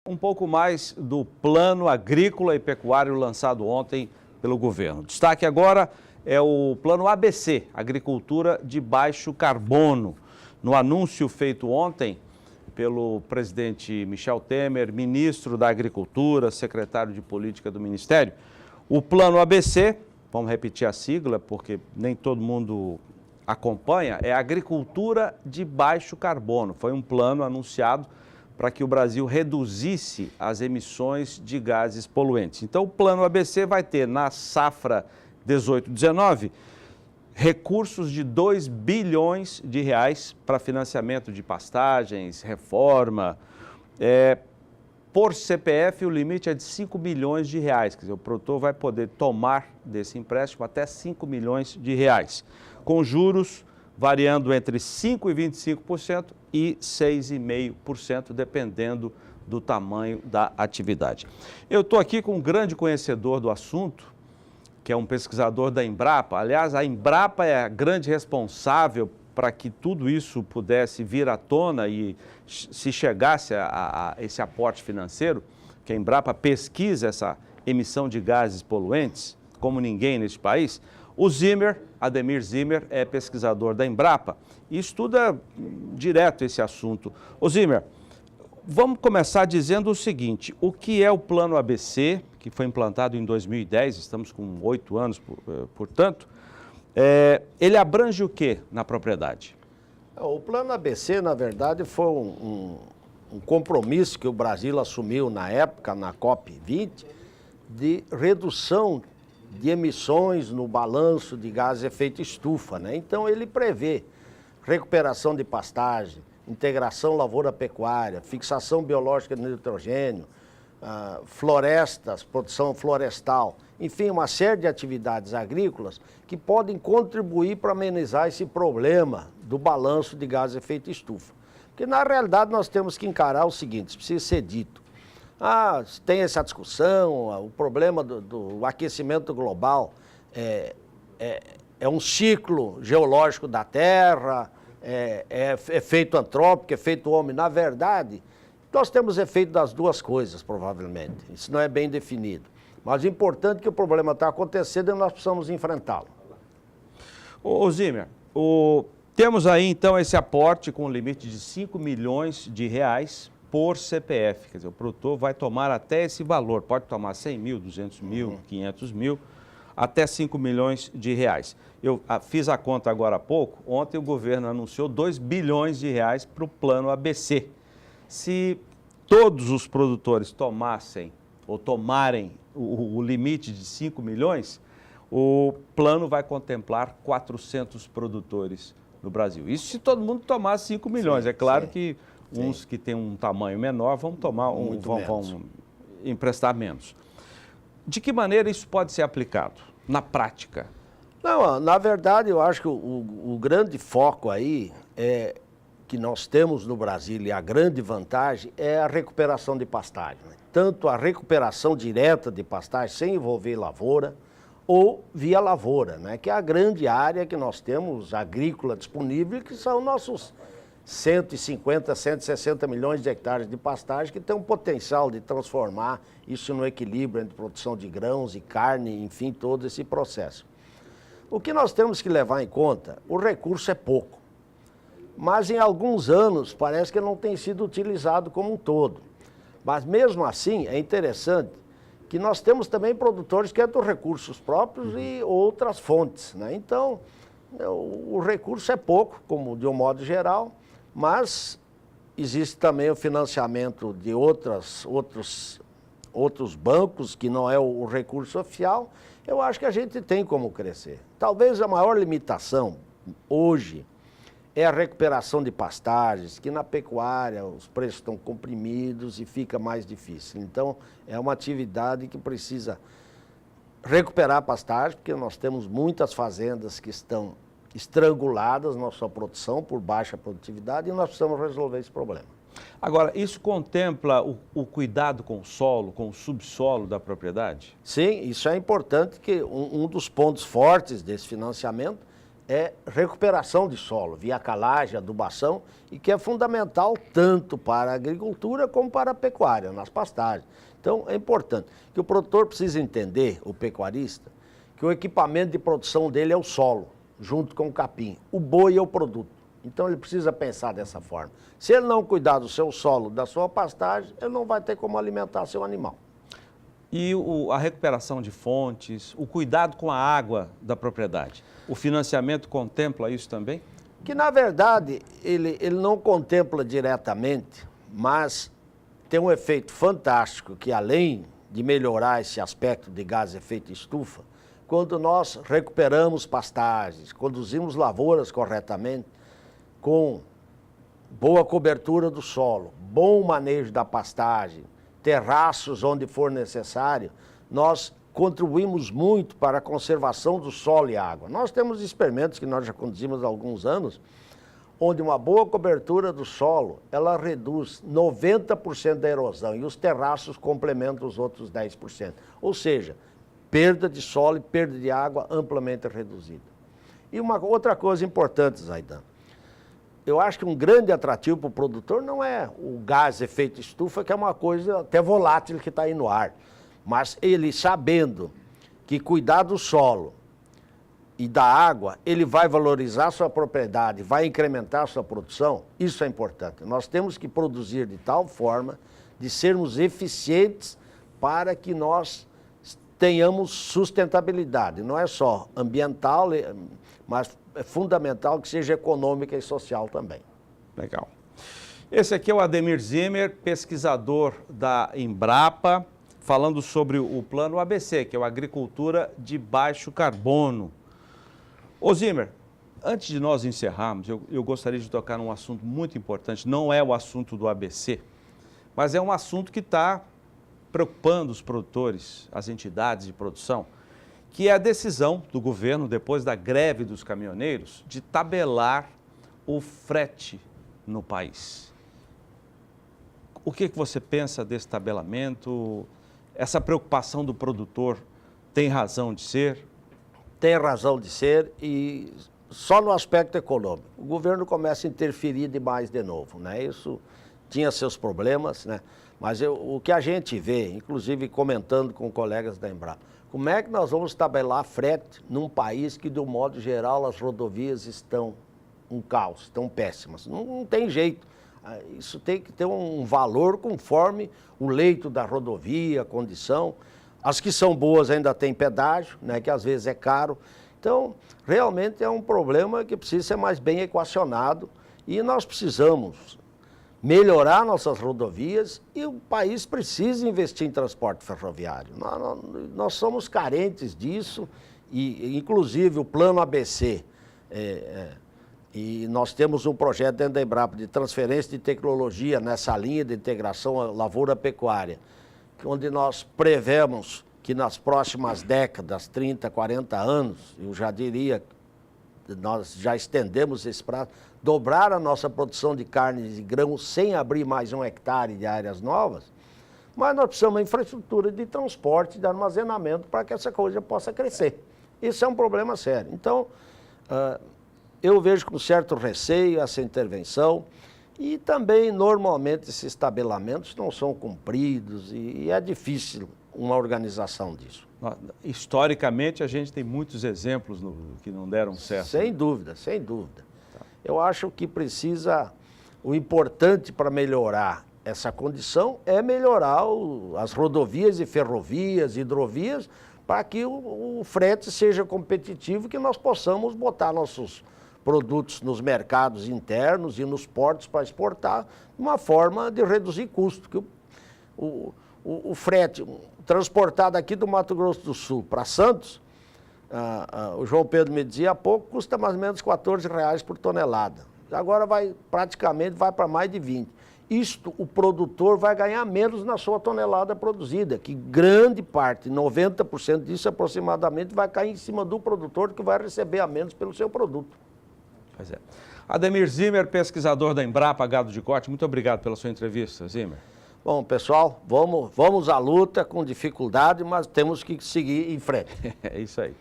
Um pouco mais do Plano Agrícola e Pecuário lançado ontem pelo governo. Destaque agora é o Plano ABC, Agricultura de Baixo Carbono. No anúncio feito ontem pelo presidente Michel Temer, ministro da Agricultura, secretário de Política do Ministério, o Plano ABC, vamos repetir a sigla porque nem todo mundo acompanha, é Agricultura de Baixo Carbono. Foi um plano anunciado para que o Brasil reduzisse as emissões de gases poluentes. Então, o Plano ABC vai ter, na safra 18-19, recursos de 2 bilhões de reais para financiamento de pastagens, reforma. Por CPF, o limite é de 5 milhões de reais. Quer dizer, o produtor vai poder tomar desse empréstimo até 5 milhões de reais, com juros variando entre 5% e 25% e 6,5%, dependendo do tamanho da atividade. Eu estou aqui com um grande conhecedor do assunto, que é um pesquisador da Embrapa. Aliás, a Embrapa é a grande responsável para que tudo isso pudesse vir à tona e se chegasse a esse aporte financeiro, que a Embrapa pesquisa essa emissão de gases poluentes, como ninguém neste país. O Zimmer, Ademir Zimmer, é pesquisador da Embrapa e estuda direto esse assunto. Ô Zimmer, vamos começar dizendo o seguinte: o que é o Plano ABC, que foi implantado em 2010, estamos com 8 anos, portanto, ele abrange o que na propriedade? O Plano ABC, na verdade, foi um compromisso que o Brasil assumiu na época, na COP20, de redução de emissões no balanço de gases de efeito estufa, né? Então ele prevê recuperação de pastagem, integração lavoura-pecuária, fixação biológica de nitrogênio, florestas, produção florestal, enfim, uma série de atividades agrícolas que podem contribuir para amenizar esse problema do balanço de gases de efeito estufa. Porque na realidade nós temos que encarar o seguinte, precisa ser dito. Tem essa discussão, o problema do aquecimento global é um ciclo geológico da Terra, é efeito antrópico, efeito homem. Na verdade, nós temos efeito das duas coisas, provavelmente. Isso não é bem definido. Mas o importante é que o problema está acontecendo e nós precisamos enfrentá-lo. Ô Zimmer, temos aí então esse aporte com limite de 5 milhões de reais por CPF, quer dizer, o produtor vai tomar até esse valor, pode tomar 100 mil, 200 mil, 500 mil, até 5 milhões de reais. Eu fiz a conta agora há pouco, ontem o governo anunciou 2 bilhões de reais para o Plano ABC. Se todos os produtores tomassem ou tomarem o limite de 5 milhões, o plano vai contemplar 400 produtores no Brasil. Isso se todo mundo tomar 5 milhões, é claro que uns que têm um tamanho menor vão tomar vão emprestar menos. De que maneira isso pode ser aplicado na prática? Não, na verdade eu acho que o grande foco aí que nós temos no Brasil e a grande vantagem é a recuperação de pastagem, né? Tanto a recuperação direta de pastagem sem envolver lavoura ou via lavoura, né? Que é a grande área que nós temos agrícola disponível, que são nossos 150, 160 milhões de hectares de pastagem que tem um potencial de transformar isso no equilíbrio entre produção de grãos e carne, enfim, todo esse processo. O que nós temos que levar em conta, o recurso é pouco, mas em alguns anos parece que não tem sido utilizado como um todo. Mas mesmo assim é interessante que nós temos também produtores que é dos recursos próprios e outras fontes, né? Então, o recurso é pouco, como de um modo geral, mas existe também o financiamento de outros bancos, que não é o recurso oficial. Eu acho que a gente tem como crescer. Talvez a maior limitação hoje é a recuperação de pastagens, que na pecuária os preços estão comprimidos e fica mais difícil. Então, é uma atividade que precisa recuperar a pastagem, porque nós temos muitas fazendas que estão estranguladas na sua produção por baixa produtividade e nós precisamos resolver esse problema. Agora, isso contempla o cuidado com o solo, com o subsolo da propriedade? Sim, isso é importante, que um dos pontos fortes desse financiamento é recuperação de solo, via calagem, adubação, e que é fundamental tanto para a agricultura como para a pecuária, nas pastagens. Então, é importante que o produtor precisa entender, o pecuarista, que o equipamento de produção dele é o solo, junto com o capim. O boi é o produto. Então, ele precisa pensar dessa forma. Se ele não cuidar do seu solo, da sua pastagem, ele não vai ter como alimentar seu animal. E a recuperação de fontes, o cuidado com a água da propriedade, o financiamento contempla isso também? Que, na verdade, ele não contempla diretamente, mas tem um efeito fantástico que, além de melhorar esse aspecto de gás de efeito estufa, quando nós recuperamos pastagens, conduzimos lavouras corretamente, com boa cobertura do solo, bom manejo da pastagem, terraços onde for necessário, nós contribuímos muito para a conservação do solo e água. Nós temos experimentos que nós já conduzimos há alguns anos, onde uma boa cobertura do solo, ela reduz 90% da erosão e os terraços complementam os outros 10%. Ou seja, perda de solo e perda de água amplamente reduzida. E uma outra coisa importante, Zaidan, eu acho que um grande atrativo para o produtor não é o gás efeito estufa, que é uma coisa até volátil que está aí no ar, mas ele sabendo que cuidar do solo e da água, ele vai valorizar sua propriedade, vai incrementar sua produção, isso é importante. Nós temos que produzir de tal forma de sermos eficientes para que nós tenhamos sustentabilidade. Não é só ambiental, mas é fundamental que seja econômica e social também. Legal. Esse aqui é o Ademir Zimmer, pesquisador da Embrapa, falando sobre o plano ABC, que é a agricultura de baixo carbono. Ô Zimmer, antes de nós encerrarmos, eu gostaria de tocar num assunto muito importante, não é o assunto do ABC, mas é um assunto que está preocupando os produtores, as entidades de produção, que é a decisão do governo, depois da greve dos caminhoneiros, de tabelar o frete no país. O que você pensa desse tabelamento? Essa preocupação do produtor tem razão de ser? Tem razão de ser e só no aspecto econômico. O governo começa a interferir demais de novo, né? Isso tinha seus problemas, né? Mas o que a gente vê, inclusive comentando com colegas da Embrapa, como é que nós vamos tabelar frete num país que, de um modo geral, as rodovias estão um caos, estão péssimas? Não tem jeito. Isso tem que ter um valor conforme o leito da rodovia, a condição. As que são boas ainda têm pedágio, né, que às vezes é caro. Então, realmente é um problema que precisa ser mais bem equacionado e nós precisamos melhorar nossas rodovias e o país precisa investir em transporte ferroviário. Nós somos carentes disso e, inclusive, o plano ABC, e nós temos um projeto dentro da Embrapa de transferência de tecnologia nessa linha de integração lavoura-pecuária, onde nós prevemos que nas próximas décadas, 30, 40 anos, eu já diria, nós já estendemos esse prazo, dobrar a nossa produção de carne e grãos sem abrir mais 1 hectare de áreas novas, mas nós precisamos de infraestrutura de transporte, de armazenamento para que essa coisa possa crescer. Isso é um problema sério. Então, eu vejo com certo receio essa intervenção e também, normalmente, esses tabelamentos não são cumpridos e é difícil uma organização disso. Historicamente, a gente tem muitos exemplos que não deram certo. Sem dúvida, sem dúvida. Tá. Eu acho que precisa, o importante para melhorar essa condição é melhorar as rodovias e ferrovias, hidrovias, para que o frete seja competitivo, que nós possamos botar nossos produtos nos mercados internos e nos portos para exportar, uma forma de reduzir custo. Que o frete transportado aqui do Mato Grosso do Sul para Santos, o João Pedro me dizia há pouco, custa mais ou menos R$14 por tonelada. Agora praticamente vai para mais de 20. Isto, o produtor vai ganhar menos na sua tonelada produzida, que grande parte, 90% disso aproximadamente, vai cair em cima do produtor, que vai receber a menos pelo seu produto. Pois é. Ademir Zimmer, pesquisador da Embrapa Gado de Corte, muito obrigado pela sua entrevista, Zimmer. Bom, pessoal, vamos à luta com dificuldade, mas temos que seguir em frente. É isso aí.